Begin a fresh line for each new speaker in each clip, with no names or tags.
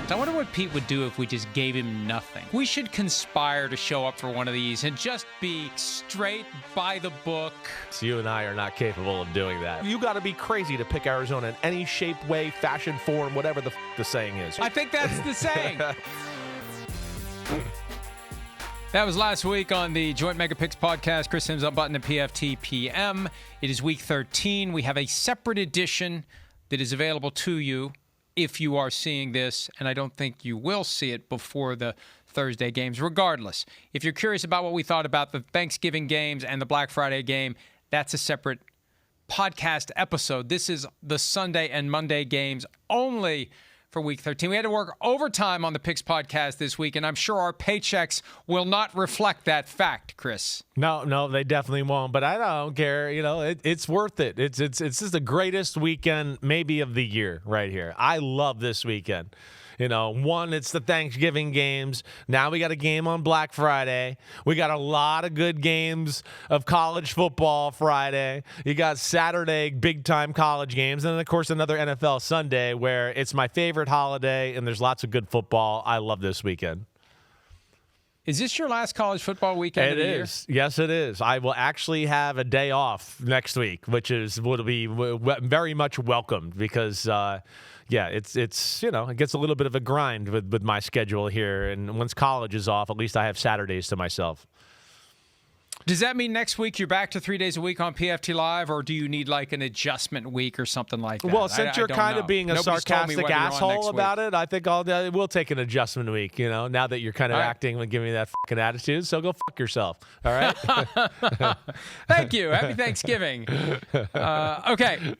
I wonder what Pete would do if we just gave him nothing. We should conspire to show up for one of these and just be straight by the book.
So you and I are not capable of doing that. You got to be crazy to pick Arizona in any shape, way, fashion, form, whatever the saying is.
I think that's the saying. That was last week on the Joint Mega Picks podcast. Chris Sims, Unbuttoned and PFT PM. It is week 13. We have a separate edition that is available to you if you are seeing this, and I don't think you will see it before the Thursday games. Regardless, if you're curious about what we thought about the Thanksgiving games and the Black Friday game, that's a separate podcast episode. This is the Sunday and Monday games only for week 13. We had to work overtime on the Picks podcast this week, and I'm sure our paychecks will not reflect that fact, Chris.
No, they definitely won't. But I don't care. You know, it's worth it. It's just the greatest weekend maybe of the year right here. I love this weekend. You know, one, it's the Thanksgiving games. Now we got a game on Black Friday. We got a lot of good games of college football Friday. You got Saturday big-time college games. And, of course, another NFL Sunday where it's my favorite holiday and there's lots of good football. I love this weekend.
Is this your last college football weekend of the year?
It is. Yes, it is. I will actually have a day off next week, which will be very much welcomed because it's you know, it gets a little bit of a grind with my schedule here. And once college is off, at least I have Saturdays to myself.
Does that mean next week you're back to 3 days a week on PFT Live, or do you need like an adjustment week or something like that?
Well, since you're kind of being a sarcastic asshole about it, I think we'll take an adjustment week, you know, now that you're kind of acting and giving me that fucking attitude. So go fuck yourself, all right?
Thank you. Happy Thanksgiving. Okay.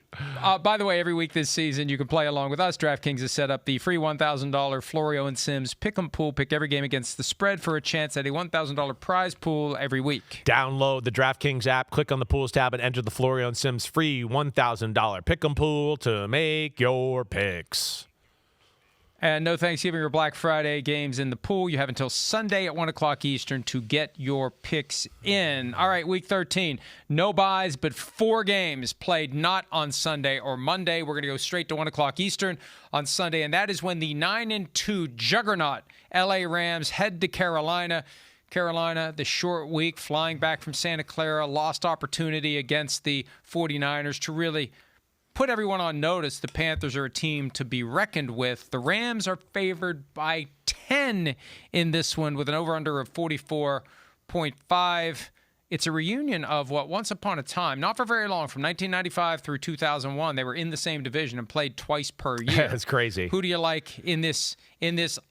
By the way, every week this season, you can play along with us. DraftKings has set up the free $1,000 Florio and Sims pick'em pool. Pick every game against the spread for a chance at a $1,000 prize pool every week.
Download the DraftKings app, click on the Pools tab, and enter the Florio and Sims free $1,000 pick'em pool to make your picks.
And no Thanksgiving or Black Friday games in the pool. You have until Sunday at 1 o'clock Eastern to get your picks in. All right, Week 13. No buys, but 4 games played not on Sunday or Monday. We're going to go straight to 1 o'clock Eastern on Sunday, and that is when the 9-2 juggernaut LA Rams head to Carolina. Carolina, the short week, flying back from Santa Clara, lost opportunity against the 49ers to really put everyone on notice. The Panthers are a team to be reckoned with. The Rams are favored by 10 in this one with an over-under of 44.5. It's a reunion of what once upon a time, not for very long, from 1995 through 2001, they were in the same division and played twice per year.
That's crazy.
Who do you like in this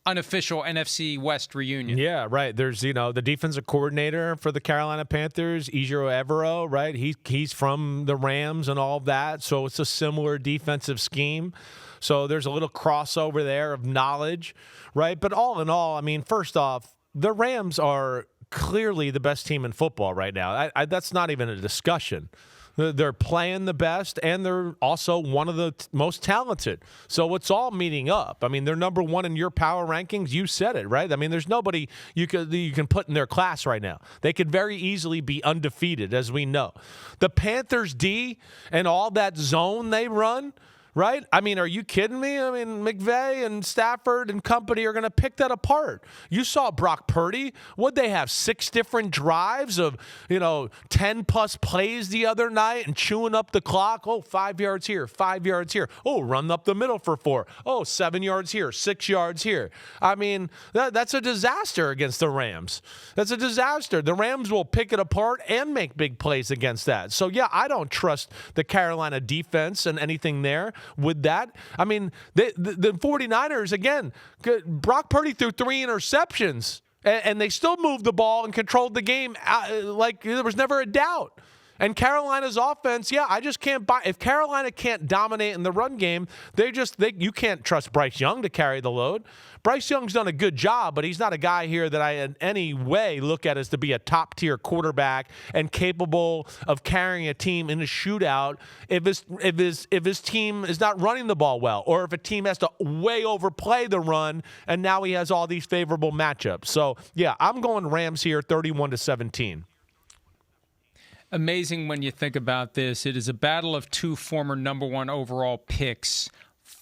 unofficial NFC West reunion?
Yeah, right. There's, you know, the defensive coordinator for the Carolina Panthers, Ejiro Evero, right? He's from the Rams and all of that, so it's a similar defensive scheme. So there's a little crossover there of knowledge, right? But all in all, I mean, first off, the Rams are clearly the best team in football right now. That's not even a discussion. They're playing the best, and they're also one of the most talented. So it's all meeting up. I mean, they're number one in your power rankings. You said it, right? I mean, there's nobody you can put in their class right now. They could very easily be undefeated, as we know. The Panthers D and all that zone they run, right? I mean, are you kidding me? I mean, McVay and Stafford and company are going to pick that apart. You saw Brock Purdy. What'd they have, 6 different drives of, 10-plus plays the other night and chewing up the clock? Oh, 5 yards here, 5 yards here. Oh, run up the middle for 4. Oh, 7 yards here, 6 yards here. I mean, that's a disaster against the Rams. That's a disaster. The Rams will pick it apart and make big plays against that. So, yeah, I don't trust the Carolina defense and anything there. With that, I mean, the 49ers, again, Brock Purdy threw 3 interceptions, and they still moved the ball and controlled the game like there was never a doubt. And Carolina's offense, I just can't buy. If Carolina can't dominate in the run game, you can't trust Bryce Young to carry the load. Bryce Young's done a good job, but he's not a guy here that I in any way look at as to be a top-tier quarterback and capable of carrying a team in a shootout if his team is not running the ball well, or if a team has to way overplay the run and now he has all these favorable matchups. So, I'm going Rams here 31-17.
Amazing when you think about this. It is a battle of 2 former number 1 overall picks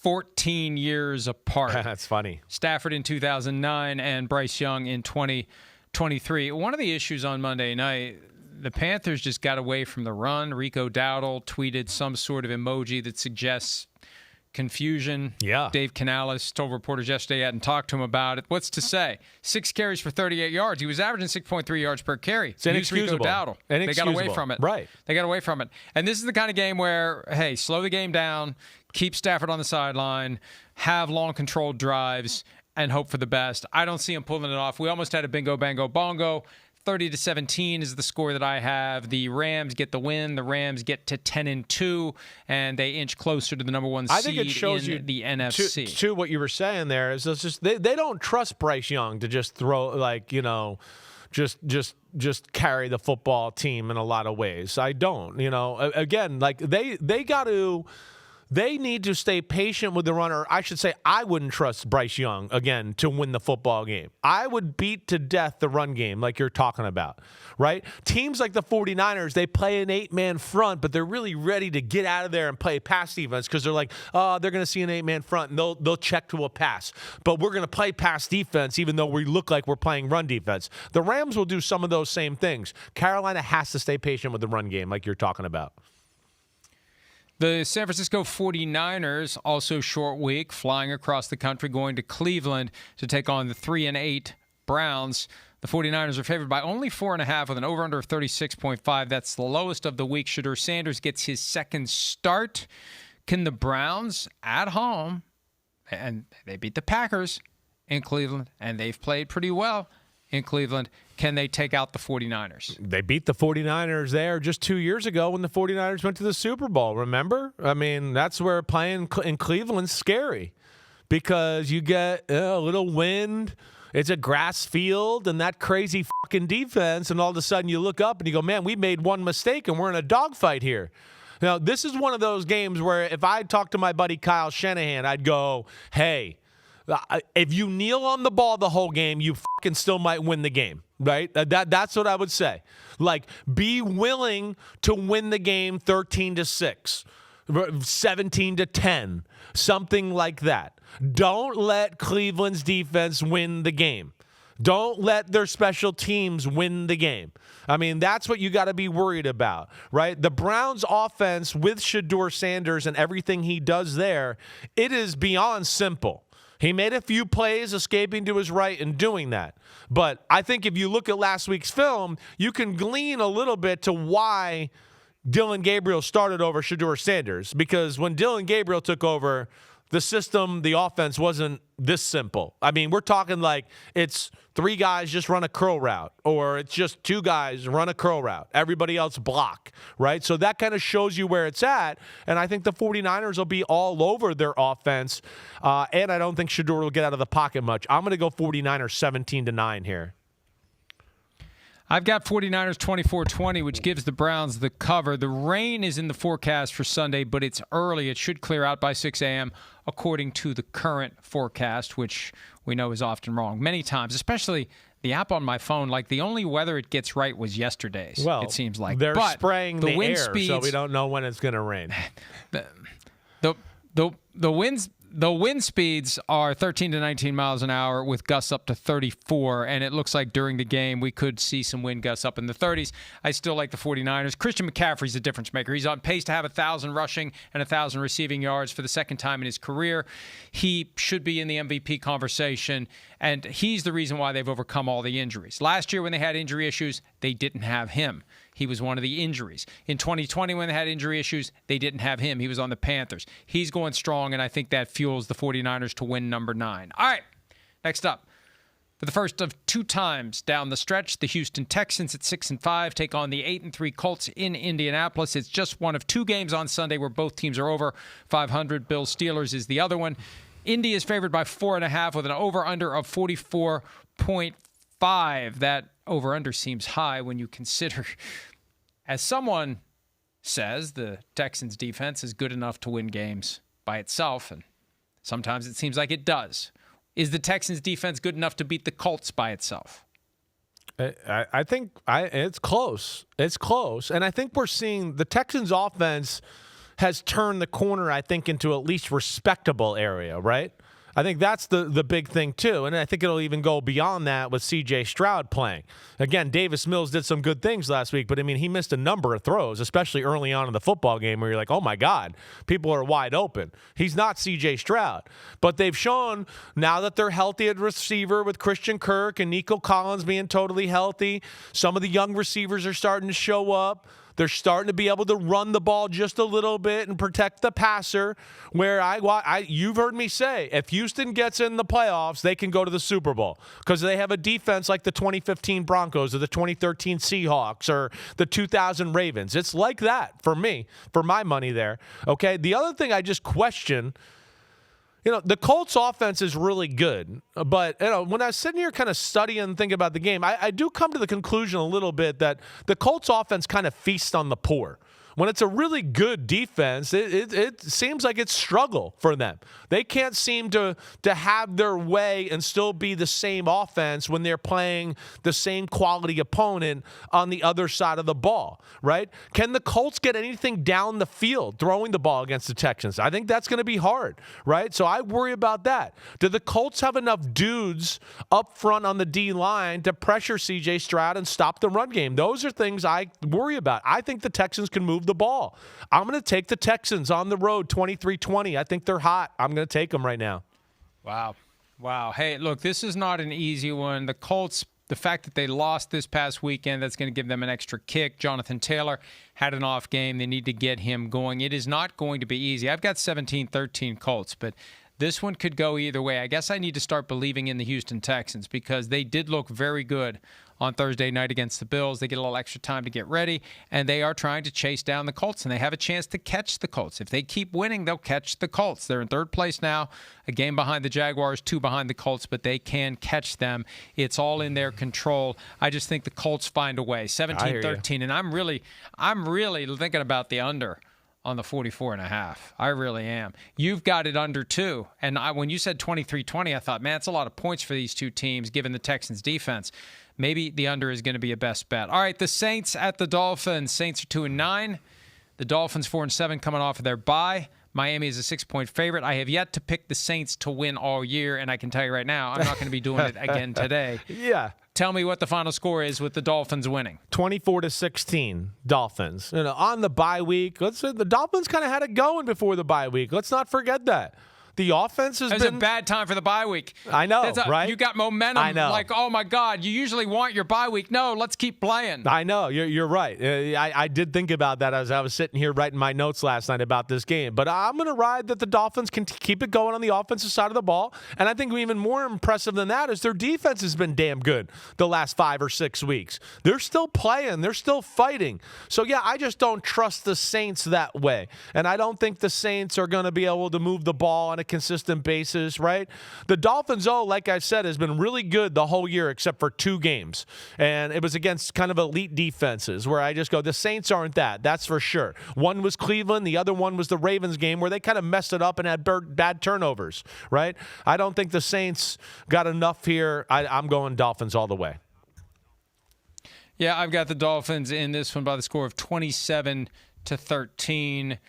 14 years apart.
That's funny.
Stafford in 2009 and Bryce Young in 2023. One of the issues on Monday night, the Panthers just got away from the run. Rico Dowdle tweeted some sort of emoji that suggests confusion.
Yeah.
Dave Canales told reporters yesterday, hadn't talked to him about it. What's to say? 6 carries for 38 yards. He was averaging 6.3 yards per carry.
It's inexcusable.
Rico Dowdle. They got away from it.
Right.
They got away from it. And this is the kind of game where, hey, slow the game down, keep Stafford on the sideline, have long controlled drives, and hope for the best. I don't see him pulling it off. We almost had a bingo, bango, bongo. 30-17 is the score that I have. The Rams get the win. The Rams get to 10-2, and they inch closer to the number one seed.
I think it shows
in
you
the NFC.
To what you were saying there is it's just they don't trust Bryce Young to just throw just carry the football team in a lot of ways. I don't. Again, like they got to. They need to stay patient with the runner. I should say I wouldn't trust Bryce Young, again, to win the football game. I would beat to death the run game like you're talking about, right? Teams like the 49ers, they play an 8-man front, but they're really ready to get out of there and play pass defense because they're like, oh, they're going to see an 8-man front, and they'll check to a pass. But we're going to play pass defense even though we look like we're playing run defense. The Rams will do some of those same things. Carolina has to stay patient with the run game like you're talking about.
The San Francisco 49ers, also short week, flying across the country, going to Cleveland to take on the 3-8 Browns. The 49ers are favored by only 4.5 with an over-under of 36.5. That's the lowest of the week. Shedeur Sanders gets his second start. Can the Browns at home, and they beat the Packers in Cleveland, and they've played pretty well in Cleveland, can they take out the 49ers?
They beat the 49ers there just 2 years ago when the 49ers went to the Super Bowl, remember? I mean, that's where playing in Cleveland's scary because you get a little wind, it's a grass field, and that crazy fucking defense, and all of a sudden you look up and you go, man, we made one mistake and we're in a dogfight here. Now, this is one of those games where if I talked to my buddy Kyle Shanahan, I'd go, hey, if you kneel on the ball the whole game, you fucking still might win the game, right? That's what I would say. Like, be willing to win the game 13-6, 17-10, something like that. Don't let Cleveland's defense win the game. Don't let their special teams win the game. I mean, that's what you got to be worried about, right? The Browns' offense with Shedeur Sanders and everything he does there, it is beyond simple. He made a few plays escaping to his right and doing that. But I think if you look at last week's film, you can glean a little bit to why Dylan Gabriel started over Shedeur Sanders. Because when Dylan Gabriel took over, the system, the offense wasn't this simple. I mean, we're talking like it's 3 guys just run a curl route, or it's just 2 guys run a curl route. Everybody else block, right? So that kind of shows you where it's at. And I think the 49ers will be all over their offense. And I don't think Shedeur will get out of the pocket much. I'm going to go 49ers 17-9 here.
I've got 49ers 24-20, which gives the Browns the cover. The rain is in the forecast for Sunday, but it's early. It should clear out by 6 a.m. according to the current forecast, which we know is often wrong many times, especially the app on my phone. Like, the only weather it gets right was yesterday's, it seems like.
They're
but
spraying the
wind
air,
speeds,
so we don't know when it's going to rain.
The wind speeds are 13 to 19 miles an hour with gusts up to 34, and it looks like during the game we could see some wind gusts up in the 30s. I still like the 49ers. Christian McCaffrey's a difference maker. He's on pace to have 1,000 rushing and 1,000 receiving yards for the second time in his career. He should be in the MVP conversation, and he's the reason why they've overcome all the injuries. Last year when they had injury issues, they didn't have him. He was one of the injuries. In 2020, when they had injury issues, they didn't have him. He was on the Panthers. He's going strong, and I think that fuels the 49ers to win number 9. All right, next up. For the first of 2 times down the stretch, the Houston Texans at 6-5 take on the 8-3 Colts in Indianapolis. It's just one of 2 games on Sunday where both teams are over 500. Bills Steelers is the other one. Indy is favored by 4.5 with an over-under of 44.5. That over-under seems high when you consider, as someone says, the Texans defense is good enough to win games by itself, and sometimes it seems like it does. Is the Texans defense good enough to beat the Colts by itself?
I think it's close. It's close. And I think we're seeing the Texans offense has turned the corner, I think, into at least respectable area, right? I think that's the big thing, too. And I think it'll even go beyond that with C.J. Stroud playing. Again, Davis Mills did some good things last week, but, I mean, he missed a number of throws, especially early on in the football game where you're like, oh, my God, people are wide open. He's not C.J. Stroud. But they've shown now that they're healthy at receiver with Christian Kirk and Nico Collins being totally healthy, some of the young receivers are starting to show up. They're starting to be able to run the ball just a little bit and protect the passer, where you've heard me say, if Houston gets in the playoffs, they can go to the Super Bowl because they have a defense like the 2015 Broncos or the 2013 Seahawks or the 2000 Ravens. It's like that for me, for my money there. Okay, the other thing I just question, the Colts offense is really good, but when I was sitting here kind of studying and thinking about the game, I do come to the conclusion a little bit that the Colts offense kind of feasts on the poor. When it's a really good defense, it seems like it's struggle for them. They can't seem to have their way and still be the same offense when they're playing the same quality opponent on the other side of the ball, right? Can the Colts get anything down the field throwing the ball against the Texans? I think that's going to be hard, right? So I worry about that. Do the Colts have enough dudes up front on the D-line to pressure C.J. Stroud and stop the run game? Those are things I worry about. I think the Texans can move the ball. I'm going to take the Texans on the road 23-20. I think they're hot. I'm going to take them right now.
Wow. Hey, look, this is not an easy one. The Colts, the fact that they lost this past weekend, that's going to give them an extra kick. Jonathan Taylor had an off game. They need to get him going. It is not going to be easy. I've got 17-13 Colts, but this one could go either way. I guess I need to start believing in the Houston Texans because they did look very good on Thursday night against the Bills. They get a little extra time to get ready, and they are trying to chase down the Colts, and they have a chance to catch the Colts. If they keep winning, they'll catch the Colts. They're in third place now, a game behind the Jaguars, 2 behind the Colts, but they can catch them. It's all in their control. I just think the Colts find a way. 17-13, and I'm really thinking about the under on the 44.5. I really am. You've got it under 2. And when you said 23-20, I thought, man, it's a lot of points for these two teams given the Texans' defense. Maybe the under is going to be a best bet. All right, the Saints at the Dolphins. Saints are 2-9. The Dolphins 4-7 coming off of their bye. Miami is a 6-point favorite. I have yet to pick the Saints to win all year, and I can tell you right now, I'm not going to be doing it again today.
Yeah.
Tell me what the final score is with the Dolphins winning.
24-16, Dolphins. On the bye week, the Dolphins kind of had it going before the bye week. Let's not forget that. The offense has been...
It's a bad time for the bye week.
I know, right?
You got momentum.
I know.
Like, oh, my God, you usually want your bye week. No, let's keep playing.
I know. You're right. I did think about that as I was sitting here writing my notes last night about this game. But I'm going to ride that the Dolphins can keep it going on the offensive side of the ball. And I think even more impressive than that is their defense has been damn good the last 5 or 6 weeks. They're still playing. They're still fighting. So, yeah, I just don't trust the Saints that way. And I don't think the Saints are going to be able to move the ball on a consistent basis, right? The Dolphins, like I said, has been really good the whole year except for 2 games. And it was against kind of elite defenses where I just go, the Saints aren't that. That's for sure. One was Cleveland. The other one was the Ravens game where they kind of messed it up and had bad turnovers, right? I don't think the Saints got enough here. I'm going Dolphins all the way.
Yeah, I've got the Dolphins in this one by the score of 27-13.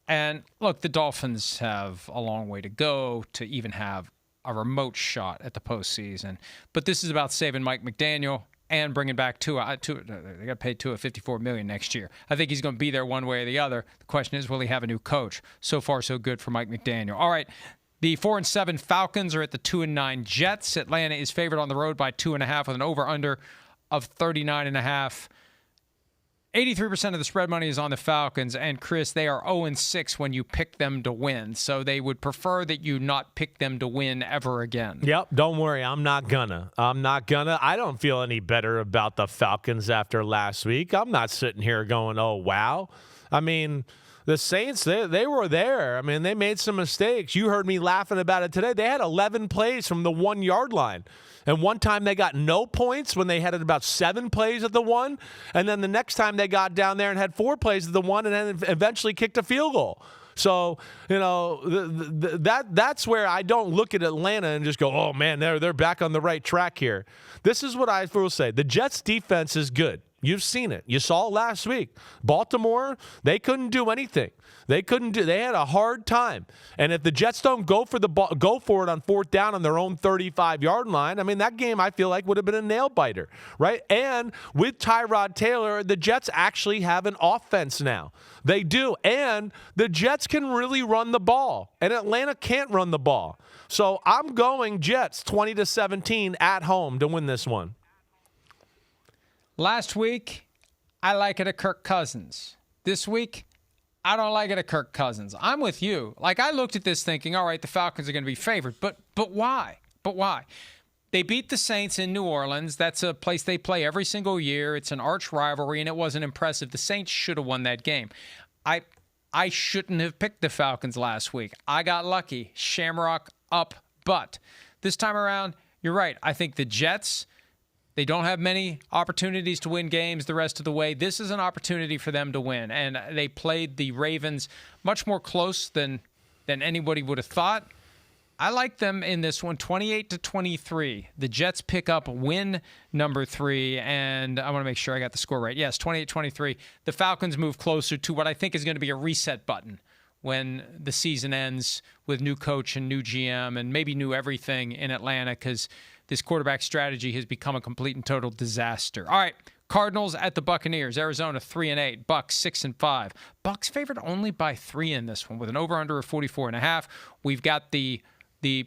And look, the Dolphins have a long way to go to even have a remote shot at the postseason. But this is about saving Mike McDaniel and bringing back Tua. They got to pay Tua $54 million next year. I think he's going to be there one way or the other. The question is, will he have a new coach? So far, so good for Mike McDaniel. All right, the 4-7 Falcons are at the 2-9 Jets. Atlanta is favored on the road by 2.5 with an over-under of 39.5. 83% of the spread money is on the Falcons, and Chris, they are 0-6 when you pick them to win, so they would prefer that you not pick them to win ever again.
Yep, don't worry, I'm not gonna. I don't feel any better about the Falcons after last week. I'm not sitting here going, oh, wow. I mean, the Saints, they were there. I mean, they made some mistakes. You heard me laughing about it today. They had 11 plays from the 1-yard line. And one time they got no points when they had about 7 plays at the 1. And then the next time they got down there and had 4 plays at the 1 and then eventually kicked a field goal. So, that's where I don't look at Atlanta and just go, oh, man, they're back on the right track here. This is what I will say. The Jets' defense is good. You've seen it. You saw it last week. Baltimore, they couldn't do anything. They had a hard time. And if the Jets don't go for it on fourth down on their own 35-yard line, I mean, that game I feel like would have been a nail biter, right? And with Tyrod Taylor, the Jets actually have an offense now. They do. And the Jets can really run the ball. And Atlanta can't run the ball. So I'm going Jets 20-17 at home to win this one.
Last week, I like it at Kirk Cousins. This week, I don't like it at Kirk Cousins. I'm with you. Like, I looked at this thinking, all right, the Falcons are going to be favored. But why? But why? They beat the Saints in New Orleans. That's a place they play every single year. It's an arch rivalry, and it wasn't impressive. The Saints should have won that game. I shouldn't have picked the Falcons last week. I got lucky. Shamrock up, but this time around, you're right. I think the Jets, they don't have many opportunities to win games the rest of the way. This is an opportunity for them to win, and they played the Ravens much more close than anybody would have thought. I like them in this one, 28-23. The Jets pick up win number 3, and I want to make sure I got the score right. Yes, 28-23. The Falcons move closer to what I think is going to be a reset button when the season ends with new coach and new GM and maybe new everything in Atlanta, because this quarterback strategy has become a complete and total disaster. All right, Cardinals at the Buccaneers. Arizona 3-8. Bucks 6-5. Bucks favored only by 3 in this one with an over-under of 44.5. We've got the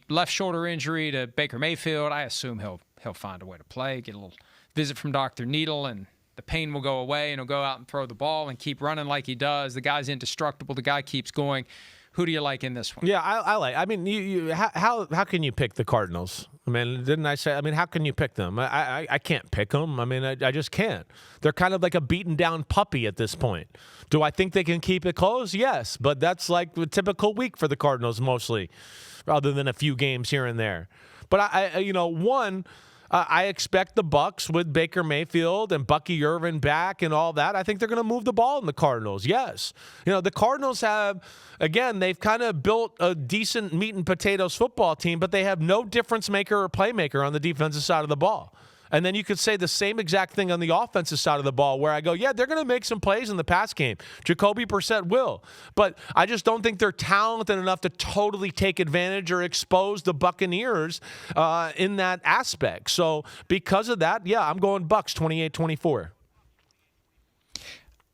left shoulder injury to Baker Mayfield. I assume he'll find a way to play, get a little visit from Dr. Needle, and the pain will go away, and he'll go out and throw the ball and keep running like he does. The guy's indestructible. The guy keeps going. Who do you like in this one?
Yeah, I like. I mean, how can you pick the Cardinals? I mean, didn't I say? I mean, how can you pick them? I can't pick them. I mean, I just can't. They're kind of like a beaten down puppy at this point. Do I think they can keep it close? Yes, but that's like a typical week for the Cardinals mostly, other than a few games here and there. But I expect the Bucs with Baker Mayfield and Bucky Irvin back and all that. I think they're going to move the ball in the Cardinals. Yes. The Cardinals have, again, they've kind of built a decent meat and potatoes football team, but they have no difference maker or playmaker on the defensive side of the ball. And then you could say the same exact thing on the offensive side of the ball where I go, yeah, they're going to make some plays in the pass game. Jacoby Brissett will. But I just don't think they're talented enough to totally take advantage or expose the Buccaneers in that aspect. So because of that, yeah, I'm going Bucs 28-24.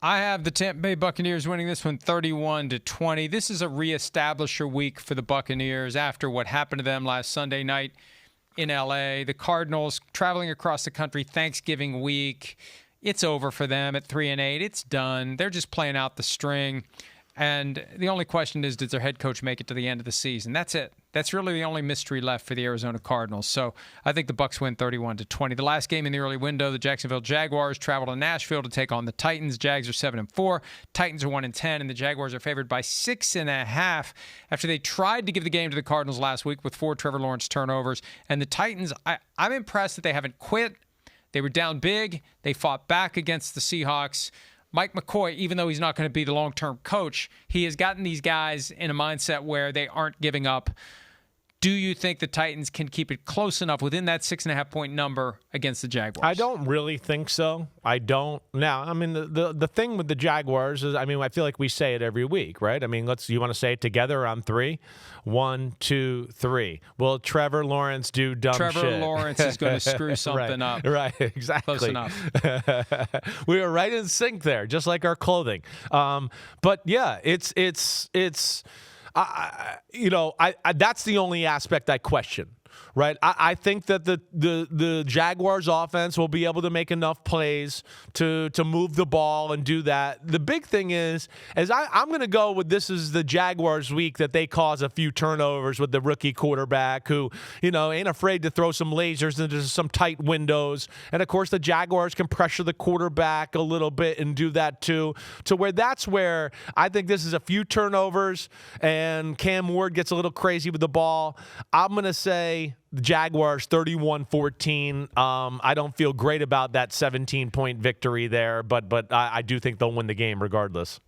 I have the Tampa Bay Buccaneers winning this one 31-20. This is a reestablisher week for the Buccaneers after what happened to them last Sunday night in L.A. The Cardinals traveling across the country Thanksgiving week. It's over for them at 3-8. It's done. They're just playing out the string. And the only question is, does their head coach make it to the end of the season? That's it. That's really the only mystery left for the Arizona Cardinals. So I think the Bucs win 31-20. The last game in the early window, the Jacksonville Jaguars travel to Nashville to take on the Titans. Jags are 7-4. Titans are 1-10, and the Jaguars are favored by 6.5 after they tried to give the game to the Cardinals last week with 4 Trevor Lawrence turnovers. And the Titans, I'm impressed that they haven't quit. They were down big. They fought back against the Seahawks. Mike McCoy, even though he's not going to be the long-term coach, he has gotten these guys in a mindset where they aren't giving up. Do you think the Titans can keep it close enough within that 6.5-point number against the Jaguars?
I don't really think so. I don't. Now, I mean, the thing with the Jaguars is, I mean, I feel like we say it every week, right? I mean, you want to say it together on 3? 1, 2, 3. Will Trevor Lawrence do dumb shit?
Trevor Lawrence is going to screw something up.
Right, exactly.
Close enough.
We were right in sync there, just like our clothing. But yeah, it's that's the only aspect I question. Right, I think that the Jaguars offense will be able to make enough plays to move the ball and do that. The big thing is I'm going to go with this is the Jaguars week that they cause a few turnovers with the rookie quarterback who, ain't afraid to throw some lasers into some tight windows. And, of course, the Jaguars can pressure the quarterback a little bit and do that too, to where that's where I think this is a few turnovers and Cam Ward gets a little crazy with the ball. I'm going to say the Jaguars 31-14. I don't feel great about that 17-point victory there, but I do think they'll win the game regardless.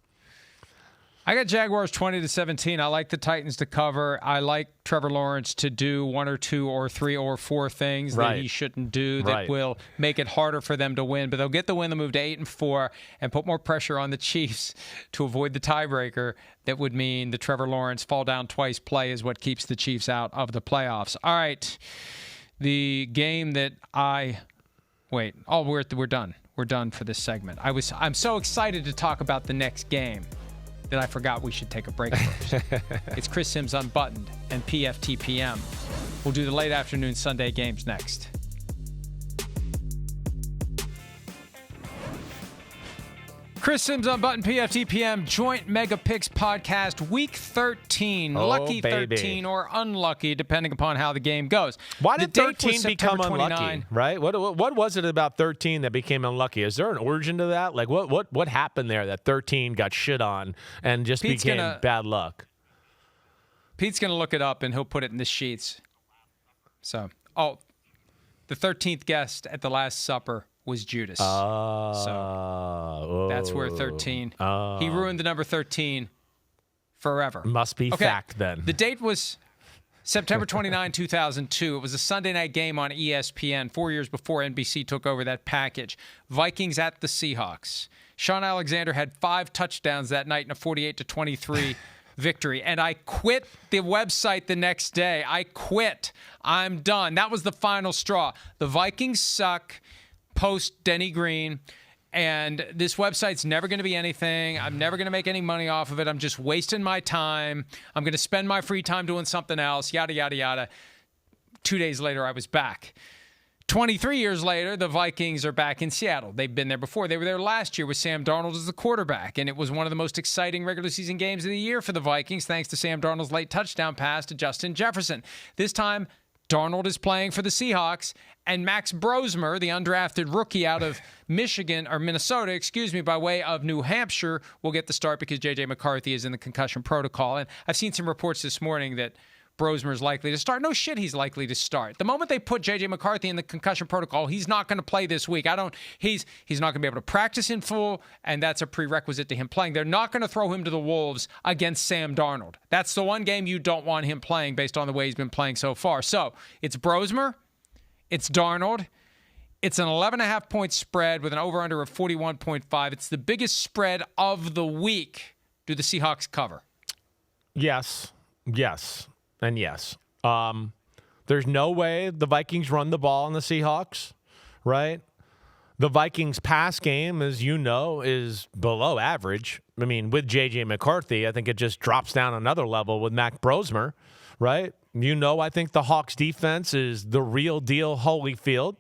I got Jaguars 20-17. I like the Titans to cover. I like Trevor Lawrence to do one or two or three or four things that he shouldn't do that will make it harder for them to win. But they'll get the win. They'll move to 8-4 and put more pressure on the Chiefs to avoid the tiebreaker. That would mean the Trevor Lawrence fall down twice play is what keeps the Chiefs out of the playoffs. All right. The game that we're done. We're done for this segment. I'm so excited to talk about the next game that I forgot we should take a break first. It's Chris Sims Unbuttoned and PFTPM. We'll do the late afternoon Sunday games next. Chris Sims Unbuttoned, PFTPM, joint Mega Picks podcast, week 13. Lucky baby. 13 or unlucky, depending upon how the game goes.
Why did 13 become
29.
unlucky, right? What was it about 13 that became unlucky? Is there an origin to that? Like, what happened there that 13 got shit on and just became bad luck?
Pete's going to look it up, and he'll put it in the sheets. So, the 13th guest at the Last Supper was Judas. So that's where 13. He ruined the number 13 forever.
Must be fact then.
The date was September 29, 2002. It was a Sunday night game on ESPN, 4 years before NBC took over that package. Vikings at the Seahawks. Sean Alexander had 5 touchdowns that night in a 48-23 victory. And I quit the website the next day. I quit. I'm done. That was the final straw. The Vikings suck. Post Denny Green, and this website's never going to be anything. I'm never going to make any money off of it. I'm just wasting my time. I'm going to spend my free time doing something else, yada, yada, yada. 2 days later, I was back. 23 years later, the Vikings are back in Seattle. They've been there before. They were there last year with Sam Darnold as the quarterback, and it was one of the most exciting regular season games of the year for the Vikings, thanks to Sam Darnold's late touchdown pass to Justin Jefferson. This time, Darnold is playing for the Seahawks, and Max Brosmer, the undrafted rookie out of Minnesota, by way of New Hampshire, will get the start because J.J. McCarthy is in the concussion protocol. And I've seen some reports this morning that Brosmer is likely to start. No shit, he's likely to start. The moment they put J.J. McCarthy in the concussion protocol, he's not going to play this week. He's not going to be able to practice in full, and that's a prerequisite to him playing. They're not going to throw him to the Wolves against Sam Darnold. That's the one game you don't want him playing based on the way he's been playing so far. So it's Brosmer, it's Darnold, it's an 11.5-point spread with an over-under of 41.5. It's the biggest spread of the week. Do the Seahawks cover?
Yes. And yes. There's no way the Vikings run the ball on the Seahawks, right? The Vikings pass game, as you know, is below average. I mean, with J.J. McCarthy, I think it just drops down another level with Mac Brosmer, right? You know, I think the Hawks defense is the real deal Holyfield.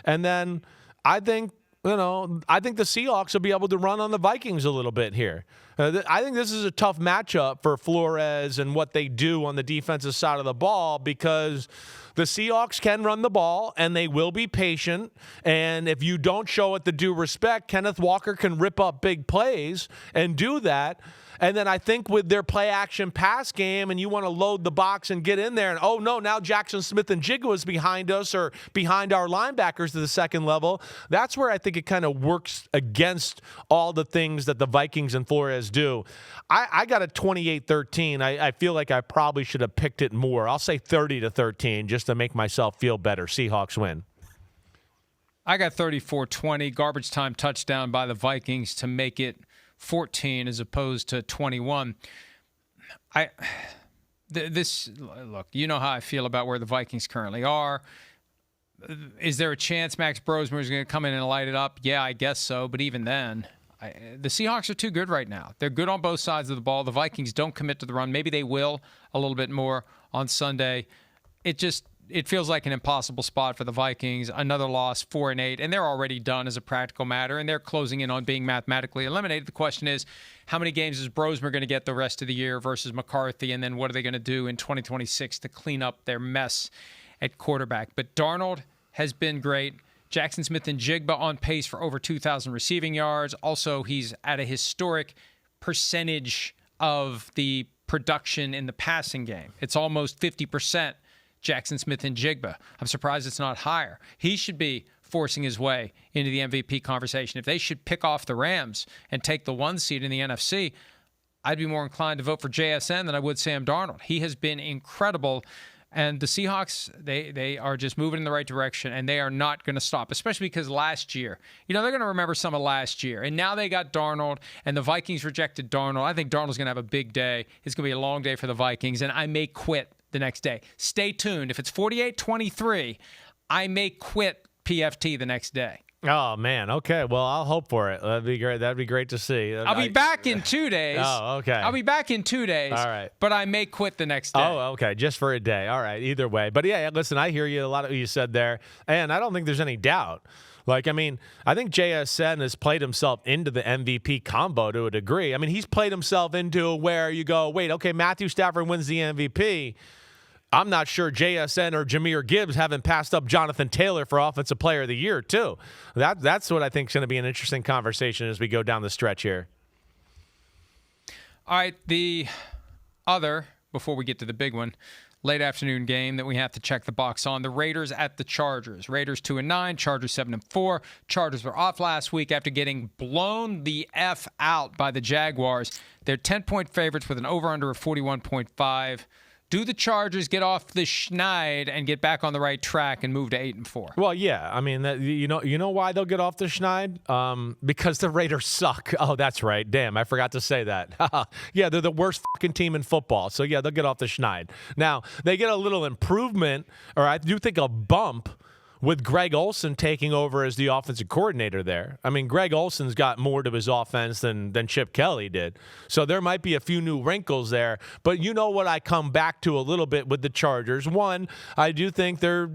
And then I think the Seahawks will be able to run on the Vikings a little bit here. I think this is a tough matchup for Flores and what they do on the defensive side of the ball because the Seahawks can run the ball and they will be patient. And if you don't show it the due respect, Kenneth Walker can rip up big plays and do that. And then I think with their play-action pass game and you want to load the box and get in there and, oh, no, now Jackson Smith and Jigga is behind us or behind our linebackers to the second level, that's where I think it kind of works against all the things that the Vikings and Flores do. I got a 28-13. I feel like I probably should have picked it more. I'll say 30-13 just to make myself feel better. Seahawks win.
I got 34-20, garbage time touchdown by the Vikings to make it 14 as opposed to 21. Look, you know how I feel about where the Vikings currently are. Is there a chance Max Brosmer is going to come in and light it up? Yeah, I guess so. But even then, the Seahawks are too good right now. They're good on both sides of the ball. The Vikings don't commit to the run. Maybe they will a little bit more on Sunday. It feels like an impossible spot for the Vikings. Another loss, 4-8, and they're already done as a practical matter, and they're closing in on being mathematically eliminated. The question is, how many games is Brosmer going to get the rest of the year versus McCarthy, and then what are they going to do in 2026 to clean up their mess at quarterback? But Darnold has been great. Jackson Smith and Jigba on pace for over 2,000 receiving yards. Also, he's at a historic percentage of the production in the passing game. It's almost 50%. Jackson Smith and Jigba. I'm surprised it's not higher. He should be forcing his way into the MVP conversation. If they should pick off the Rams and take the 1 seed in the NFC, I'd be more inclined to vote for JSN than I would Sam Darnold. He has been incredible. And the Seahawks, they are just moving in the right direction, and they are not going to stop, especially because last year, they're going to remember some of last year. And now they got Darnold, and the Vikings rejected Darnold. I think Darnold's going to have a big day. It's going to be a long day for the Vikings, and I may quit the next day. Stay tuned. If it's 48-23, I may quit PFT the next day.
Oh, man. Okay. Well, I'll hope for it. That'd be great. That'd be great to see.
I'll be back in 2 days.
Oh, okay.
I'll be back in 2 days.
All right.
But I may quit the next day.
Oh, okay. Just for a day. All right. Either way. But, yeah, listen, I hear you. A lot of what you said there. And I don't think there's any doubt. I think JSN has played himself into the MVP combo to a degree. I mean, he's played himself into where you go, wait, okay, Matthew Stafford wins the MVP. I'm not sure JSN or Jahmyr Gibbs haven't passed up Jonathan Taylor for Offensive Player of the Year, too. That's what I think is going to be an interesting conversation as we go down the stretch here.
All right, the other, before we get to the big one, late afternoon game that we have to check the box on, the Raiders at the Chargers. Raiders 2-9, Chargers 7-4. Chargers were off last week after getting blown the F out by the Jaguars. They're 10-point favorites with an over-under of 41.5. Do the Chargers get off the schneid and get back on the right track and move to 8-4?
Well, yeah. I mean, you know why they'll get off the schneid? Because the Raiders suck. Oh, that's right. Damn, I forgot to say that. Yeah, they're the worst fucking team in football. So, yeah, they'll get off the schneid. Now, they get a little improvement, or I do think a bump, with Greg Olsen taking over as the offensive coordinator there. I mean, Greg Olsen's got more to his offense than Chip Kelly did. So there might be a few new wrinkles there. But you know what I come back to a little bit with the Chargers? One, I do think their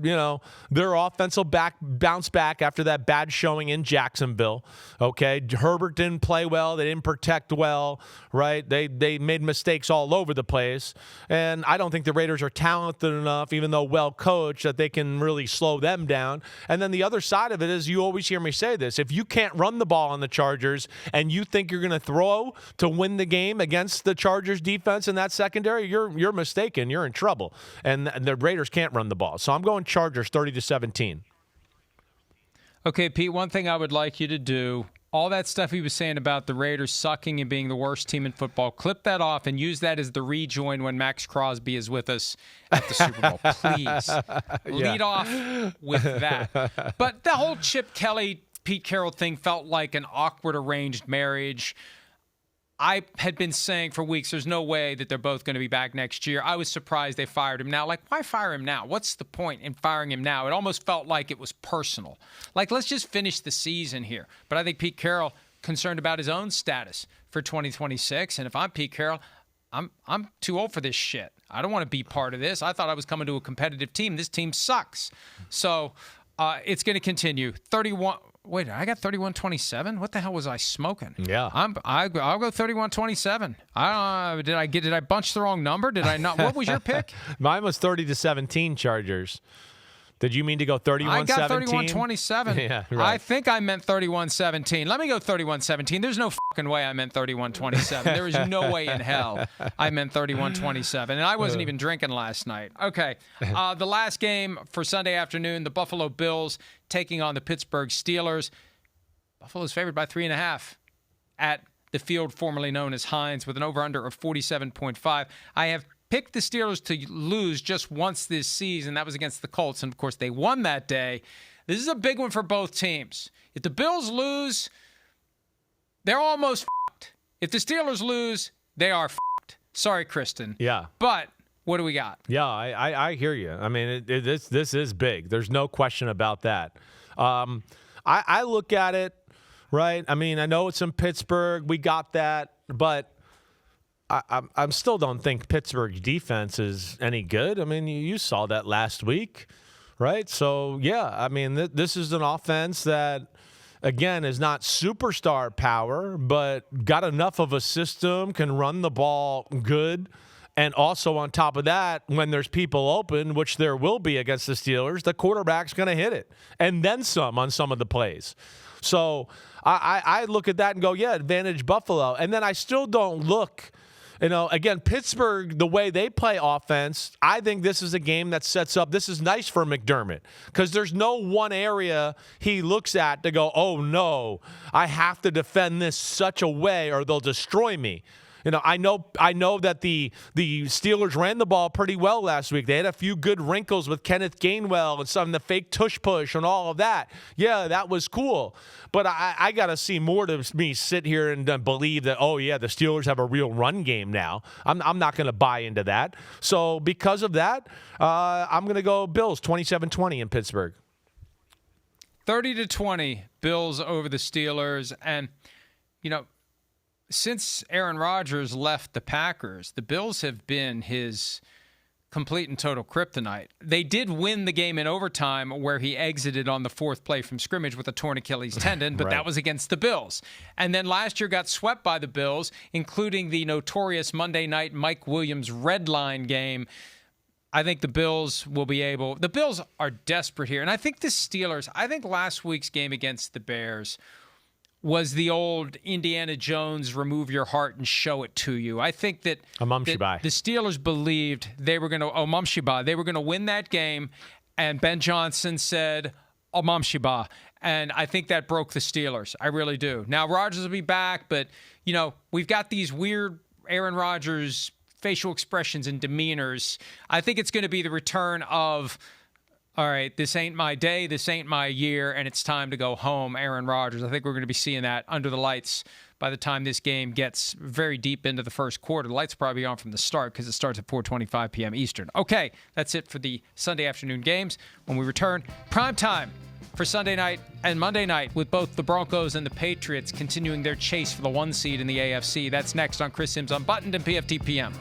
offense will bounce back after that bad showing in Jacksonville. Okay, Herbert didn't play well. They didn't protect well, right? They made mistakes all over the place. And I don't think the Raiders are talented enough, even though well coached, that they can really slow them down. And then the other side of it is, you always hear me say this, if you can't run the ball on the Chargers and you think you're going to throw to win the game against the Chargers defense in that secondary, you're mistaken. You're in trouble. And the Raiders can't run the ball. So I'm going Chargers 30-17.
Okay, Pete, one thing I would like you to do, all that stuff he was saying about the Raiders sucking and being the worst team in football, clip that off and use that as the rejoin when Max Crosby is with us at the Super Bowl. Please. Lead off with that. But the whole Chip Kelly, Pete Carroll thing felt like an awkward arranged marriage. I had been saying for weeks, there's no way that they're both going to be back next year. I was surprised they fired him now. Like, why fire him now? What's the point in firing him now? It almost felt like it was personal. Like, let's just finish the season here. But I think Pete Carroll concerned about his own status for 2026. And if I'm Pete Carroll, I'm too old for this shit. I don't want to be part of this. I thought I was coming to a competitive team. This team sucks. So it's going to continue. 31. Wait, I got 31-27? What the hell was I smoking?
Yeah.
I'll go 31-27. Did I bunch the wrong number? Did I not? What was your pick?
Mine was 30-17 Chargers. Did you mean to go 31-17?
I got 31-27.
Yeah, right.
I think I meant 31-17. Let me go 31-17. There's no fucking way I meant 31-27. There is no way in hell I meant 31-27. And I wasn't even drinking last night. Okay. The last game for Sunday afternoon, the Buffalo Bills taking on the Pittsburgh Steelers. Buffalo's favored by 3.5 at the field formerly known as Heinz with an over-under of 47.5. I have picked the Steelers to lose just once this season. That was against the Colts, and, of course, they won that day. This is a big one for both teams. If the Bills lose, they're almost f***ed. If the Steelers lose, they are f***ed. Sorry, Kristen.
Yeah.
But what do we got?
Yeah, I hear you. I mean, this is big. There's no question about that. I look at it, right? I mean, I know it's in Pittsburgh. We got that, but I still don't think Pittsburgh's defense is any good. I mean, you saw that last week, right? So, yeah, I mean, this is an offense that, again, is not superstar power, but got enough of a system, can run the ball good. And also on top of that, when there's people open, which there will be against the Steelers, the quarterback's going to hit it. And then some on some of the plays. So I look at that and go, yeah, advantage Buffalo. And then I still don't look, again, Pittsburgh, the way they play offense, I think this is a game that sets up, this is nice for McDermott because there's no one area he looks at to go, oh, no, I have to defend this such a way or they'll destroy me. I know that the Steelers ran the ball pretty well last week. They had a few good wrinkles with Kenneth Gainwell and some of the fake tush push and all of that. Yeah, that was cool. But I got to see more to me sit here and believe that, oh, yeah, the Steelers have a real run game now. I'm not going to buy into that. So because of that, I'm going to go Bills 27-20 in Pittsburgh.
30-20, Bills over the Steelers. And, since Aaron Rodgers left the Packers, the Bills have been his complete and total kryptonite. They did win the game in overtime where he exited on the fourth play from scrimmage with a torn Achilles tendon, but
Right.
That was against the Bills. And then last year got swept by the Bills, including the notorious Monday night Mike Williams red line game. I think the Bills will be able – the Bills are desperate here. And I think the Steelers – I think last week's game against the Bears – was the old Indiana Jones, remove your heart and show it to you. I think that the Steelers believed they were going to win that game, and Ben Johnson said, Omamshiba. And I think that broke the Steelers. I really do. Now, Rodgers will be back, but, we've got these weird Aaron Rodgers facial expressions and demeanors. I think it's going to be the return of, all right, this ain't my day, this ain't my year, and it's time to go home, Aaron Rodgers. I think we're going to be seeing that under the lights by the time this game gets very deep into the first quarter. The lights will probably be on from the start because it starts at 4:25 p.m. Eastern. Okay, that's it for the Sunday afternoon games. When we return, prime time for Sunday night and Monday night with both the Broncos and the Patriots continuing their chase for the 1 seed in the AFC. That's next on Chris Sims Unbuttoned and PFT PM.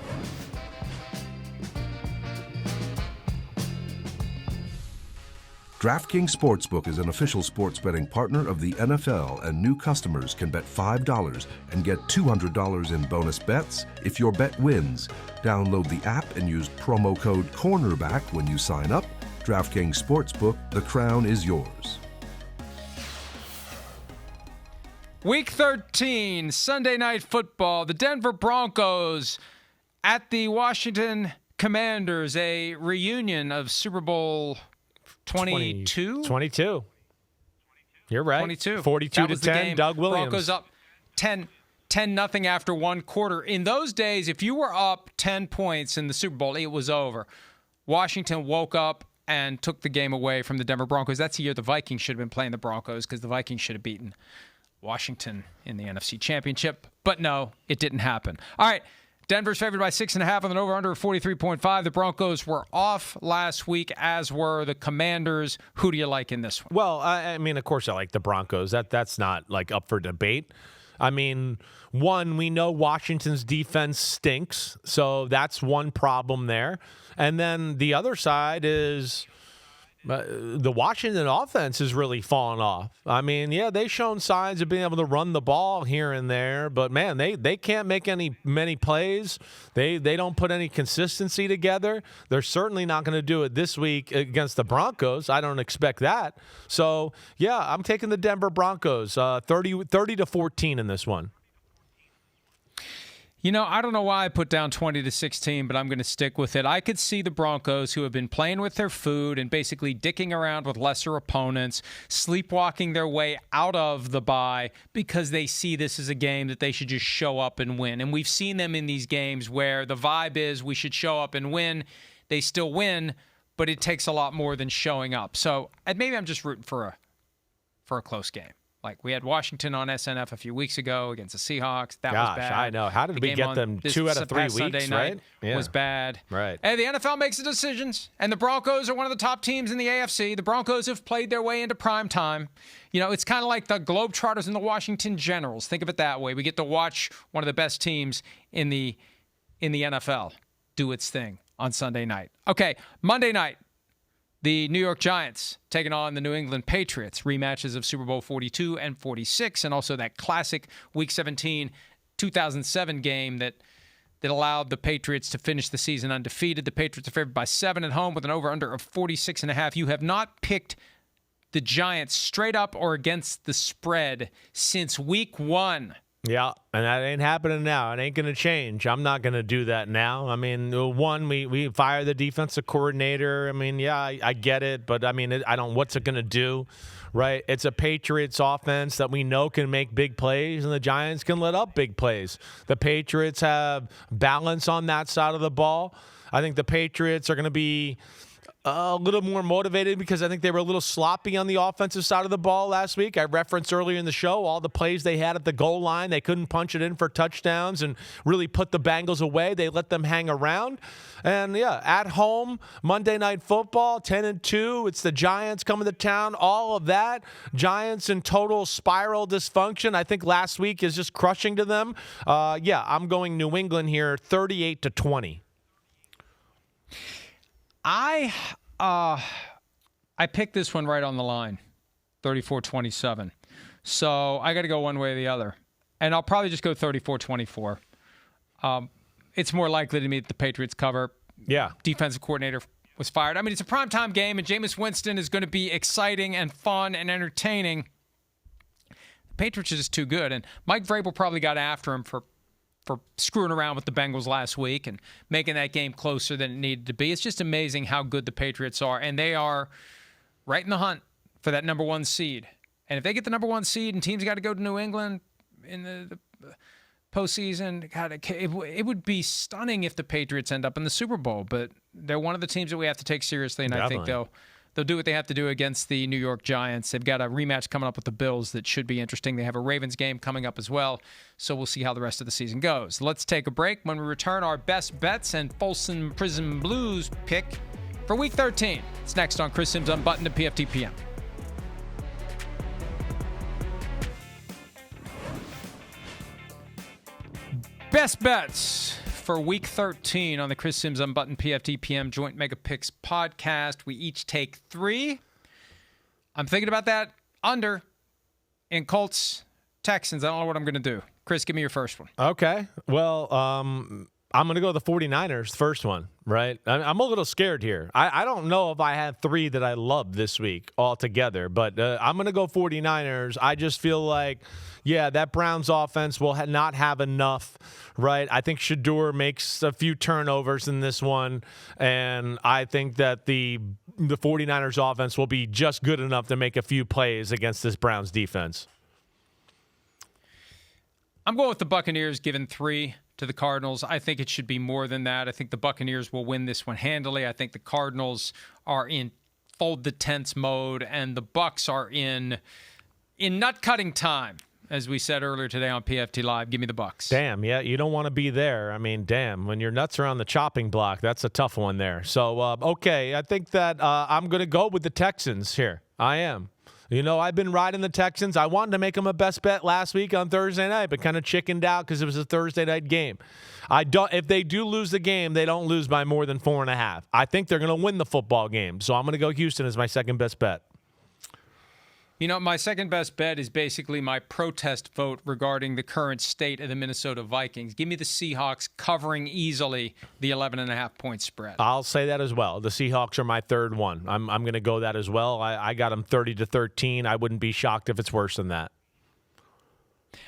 DraftKings Sportsbook is an official sports betting partner of the NFL, and new customers can bet $5 and get $200 in bonus bets if your bet wins. Download the app and use promo code CORNERBACK when you sign up. DraftKings Sportsbook, the crown is yours.
Week 13, Sunday Night Football. The Denver Broncos at the Washington Commanders, a reunion of Super Bowl 22?
22. You're right.
22.
42-10, Doug Williams.
Broncos up 10-0 after one quarter. In those days, if you were up 10 points in the Super Bowl, it was over. Washington woke up and took the game away from the Denver Broncos. That's the year the Vikings should have been playing the Broncos because the Vikings should have beaten Washington in the NFC Championship. But no, it didn't happen. All right. Denver's favored by 6.5 on an over-under of 43.5. The Broncos were off last week, as were the Commanders. Who do you like in this one?
Well, I mean, of course I like the Broncos. That's not, up for debate. I mean, one, we know Washington's defense stinks, so that's one problem there. And then the other side is the Washington offense has really fallen off. I mean, yeah, they've shown signs of being able to run the ball here and there, but man, they can't make many plays. They don't put any consistency together. They're certainly not going to do it this week against the Broncos. I don't expect that. So, yeah, I'm taking the Denver Broncos 30-14 in this one.
I don't know why I put down 20-16, but I'm going to stick with it. I could see the Broncos, who have been playing with their food and basically dicking around with lesser opponents, sleepwalking their way out of the bye because they see this as a game that they should just show up and win. And we've seen them in these games where the vibe is we should show up and win. They still win, but it takes a lot more than showing up. So maybe I'm just rooting for a close game. Like, we had Washington on SNF a few weeks ago against the Seahawks. That was bad.
I know. How did we get them 2 out of 3 weeks,
Sunday night was bad.
Right.
And the NFL makes the decisions, and the Broncos are one of the top teams in the AFC. The Broncos have played their way into prime time. It's kind of like the Globetrotters and the Washington Generals. Think of it that way. We get to watch one of the best teams in the NFL do its thing on Sunday night. Okay, Monday night. The New York Giants taking on the New England Patriots, rematches of Super Bowl 42 and 46, and also that classic Week 17 2007 game that allowed the Patriots to finish the season undefeated. The Patriots are favored by 7 at home with an over-under of 46.5. You have not picked the Giants straight up or against the spread since Week 1
Yeah, and that ain't happening now. It ain't going to change. I'm not going to do that now. I mean, one, we fire the defensive coordinator. I mean, yeah, I get it, but I mean, I don't. What's it going to do, right? It's a Patriots offense that we know can make big plays, and the Giants can let up big plays. The Patriots have balance on that side of the ball. I think the Patriots are going to be a little more motivated because I think they were a little sloppy on the offensive side of the ball last week. I referenced earlier in the show all the plays they had at the goal line. They couldn't punch it in for touchdowns and really put the Bengals away. They let them hang around. And, yeah, at home, Monday Night Football, 10-2. It's the Giants coming to town, all of that. Giants in total spiral dysfunction. I think last week is just crushing to them. Yeah, I'm going New England here, 38-20.
I picked this one right on the line, 34-27. So I got to go one way or the other. And I'll probably just go 34-24. It's more likely to me that the Patriots cover.
Yeah.
Defensive coordinator was fired. I mean, it's a primetime game, and Jameis Winston is going to be exciting and fun and entertaining. The Patriots are just too good. And Mike Vrabel probably got after him for screwing around with the Bengals last week and making that game closer than it needed to be. It's just amazing how good the Patriots are, and they are right in the hunt for that number one seed. And if they get the number one seed and teams got to go to New England in the postseason, God, it would be stunning if the Patriots end up in the Super Bowl, but they're one of the teams that we have to take seriously, and
Definitely.
I think they'll do what they have to do against the New York Giants. They've got a rematch coming up with the Bills that should be interesting. They have a Ravens game coming up as well, so we'll see how the rest of the season goes. Let's take a break. When we return, our best bets and Folsom Prison Blues pick for Week 13. It's next on Chris Sims Unbuttoned at PFTPM. Best bets for Week 13 on the Chris Sims Unbuttoned PFTPM Joint Mega Picks podcast. We each take 3. I'm thinking about that under in Colts, Texans. I don't know what I'm going to do. Chris, give me your first one.
Okay. Well, I'm going to go with the 49ers, first one, right? I'm a little scared here. I don't know if I have 3 that I love this week altogether, but I'm going to go 49ers. I just feel like, yeah, that Browns offense will not have enough, right? I think Shador makes a few turnovers in this one, and I think that the 49ers offense will be just good enough to make a few plays against this Browns defense.
I'm going with the Buccaneers, giving 3 to the Cardinals. I think it should be more than that. I think the Buccaneers will win this one handily. I think the Cardinals are in fold the tents mode, and the Bucs are in nut-cutting time. As we said earlier today on PFT Live, give me the Bucs.
Damn, yeah, you don't want to be there. I mean, damn, when your nuts are on the chopping block, that's a tough one there. So, okay, I think that I'm going to go with the Texans here. I am. You know, I've been riding the Texans. I wanted to make them a best bet last week on Thursday night, but kind of chickened out because it was a Thursday night game. If they do lose the game, they don't lose by more than 4.5. I think they're going to win the football game. So I'm going to go Houston as my second best bet.
You know, my second best bet is basically my protest vote regarding the current state of the Minnesota Vikings. Give me the Seahawks covering easily the 11.5-point spread.
I'll say that as well. The Seahawks are my third one. I'm going to go that as well. I got them 30-13. I wouldn't be shocked if it's worse than that.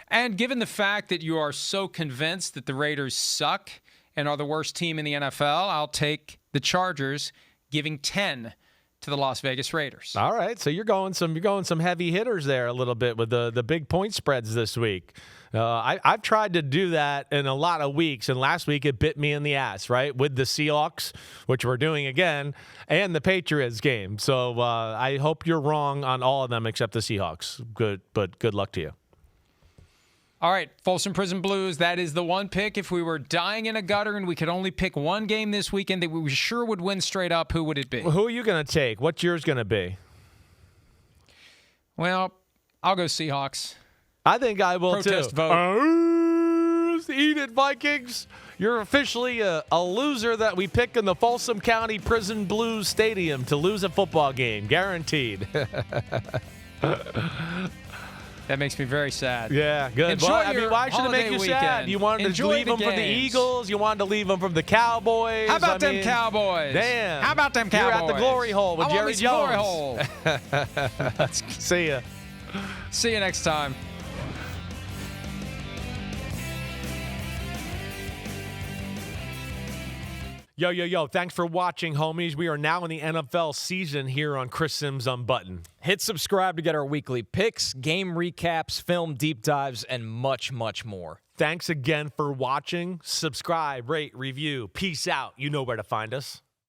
And given the fact that you are so convinced that the Raiders suck and are the worst team in the NFL, I'll take the Chargers, giving 10 to the Las Vegas Raiders.
All right, so you're going some heavy hitters there a little bit with the big point spreads this week. I've tried to do that in a lot of weeks, and last week it bit me in the ass, right, with the Seahawks, which we're doing again, and the Patriots game. So I hope you're wrong on all of them except the Seahawks. Good luck to you.
All right, Folsom Prison Blues, that is the one pick. If we were dying in a gutter and we could only pick one game this weekend that we sure would win straight up, who would it be?
Well, who are you going to take? What's yours going to be?
Well, I'll go Seahawks.
I think I will
Protest
too.
Vote.
Eat it, Vikings. You're officially a loser that we pick in the Folsom County Prison Blues Stadium to lose a football game. Guaranteed.
That makes me very sad.
Yeah, good.
Enjoy
Why should it make you sad? You wanted to leave them from the Eagles. You wanted to leave them from the Cowboys.
How about them Cowboys?
Damn.
How about them Cowboys?
You're at the glory hole with Jerry Jones.
Glory hole.
See ya.
See you next time.
Yo, yo, yo. Thanks for watching, homies. We are now in the NFL season here on Chris Sims Unbuttoned.
Hit subscribe to get our weekly picks, game recaps, film deep dives, and much, much more.
Thanks again for watching. Subscribe, rate, review. Peace out. You know where to find us.